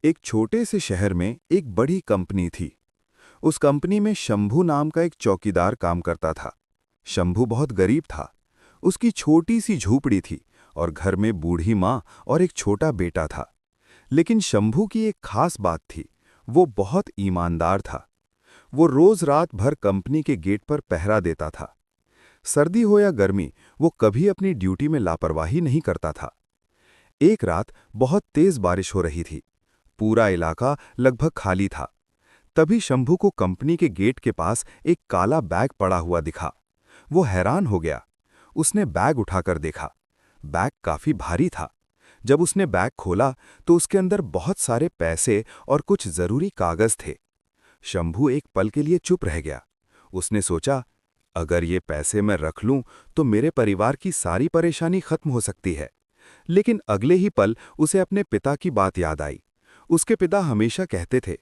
एक छोटे से शहर में एक बड़ी कंपनी थी। उस कंपनी में शंभू नाम का एक चौकीदार काम करता था। शंभू बहुत गरीब था। उसकी छोटी सी झूपड़ी थी और घर में बूढ़ी माँ और एक छोटा बेटा था। लेकिन शंभू की एक खास बात थी, वो बहुत ईमानदार था। वो रोज रात भर कंपनी के गेट पर पहरा देता था। सर्दी हो या गर्मी, वो कभी अपनी ड्यूटी में लापरवाही नहीं करता था। एक रात बहुत तेज बारिश हो रही थी। पूरा इलाका लगभग खाली था। तभी शंभू को कंपनी के गेट के पास एक काला बैग पड़ा हुआ दिखा। वो हैरान हो गया। उसने बैग उठाकर देखा। बैग काफी भारी था। जब उसने बैग खोला तो उसके अंदर बहुत सारे पैसे और कुछ जरूरी कागज थे। शंभू एक पल के लिए चुप रह गया। उसने सोचा, अगर ये पैसे मैं रख लूं तो मेरे परिवार की सारी परेशानी खत्म हो सकती है। लेकिन अगले ही पल उसे अपने पिता की बात याद आई। उसके पिता हमेशा कहते थे,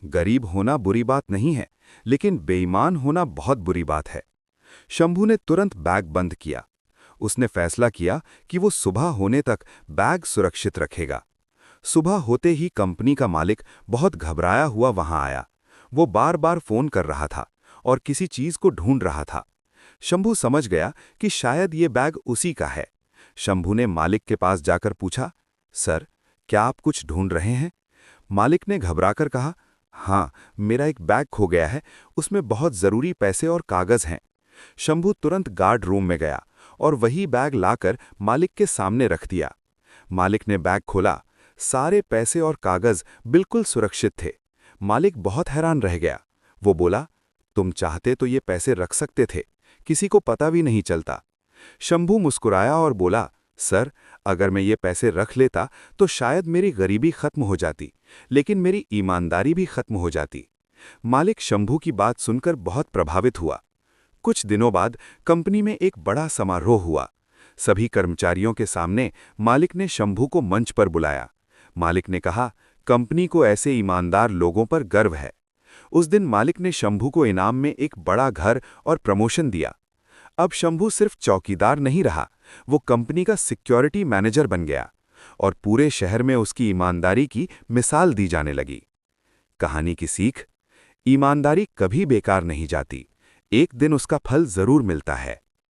गरीब होना बुरी बात नहीं है, लेकिन बेईमान होना बहुत बुरी बात है। शंभू ने तुरंत बैग बंद किया। उसने फैसला किया कि वो सुबह होने तक बैग सुरक्षित रखेगा। सुबह होते ही कंपनी का मालिक बहुत घबराया हुआ वहां आया। वो बार बार फोन कर रहा था और किसी चीज को ढूंढ रहा था। शंभू समझ गया कि शायद ये बैग उसी का है। शंभू ने मालिक के पास जाकर पूछा, सर, क्या आप कुछ ढूंढ रहे हैं? मालिक ने घबराकर कहा, हाँ, मेरा एक बैग खो गया है, उसमें बहुत जरूरी पैसे और कागज हैं। शंभू तुरंत गार्ड रूम में गया और वही बैग लाकर मालिक के सामने रख दिया। मालिक ने बैग खोला। सारे पैसे और कागज बिल्कुल सुरक्षित थे। मालिक बहुत हैरान रह गया। वो बोला, तुम चाहते तो ये पैसे रख सकते थे, किसी को पता भी नहीं चलता। शंभू मुस्कुराया और बोला, सर, अगर मैं ये पैसे रख लेता तो शायद मेरी गरीबी खत्म हो जाती, लेकिन मेरी ईमानदारी भी खत्म हो जाती। मालिक शंभू की बात सुनकर बहुत प्रभावित हुआ। कुछ दिनों बाद कंपनी में एक बड़ा समारोह हुआ। सभी कर्मचारियों के सामने मालिक ने शंभू को मंच पर बुलाया। मालिक ने कहा, कंपनी को ऐसे ईमानदार लोगों पर गर्व है। उस दिन मालिक ने शंभू को इनाम में एक बड़ा घर और प्रमोशन दिया। अब शंभू सिर्फ चौकीदार नहीं रहा, वो कंपनी का सिक्योरिटी मैनेजर बन गया और पूरे शहर में उसकी ईमानदारी की मिसाल दी जाने लगी। कहानी की सीख, ईमानदारी कभी बेकार नहीं जाती, एक दिन उसका फल जरूर मिलता है।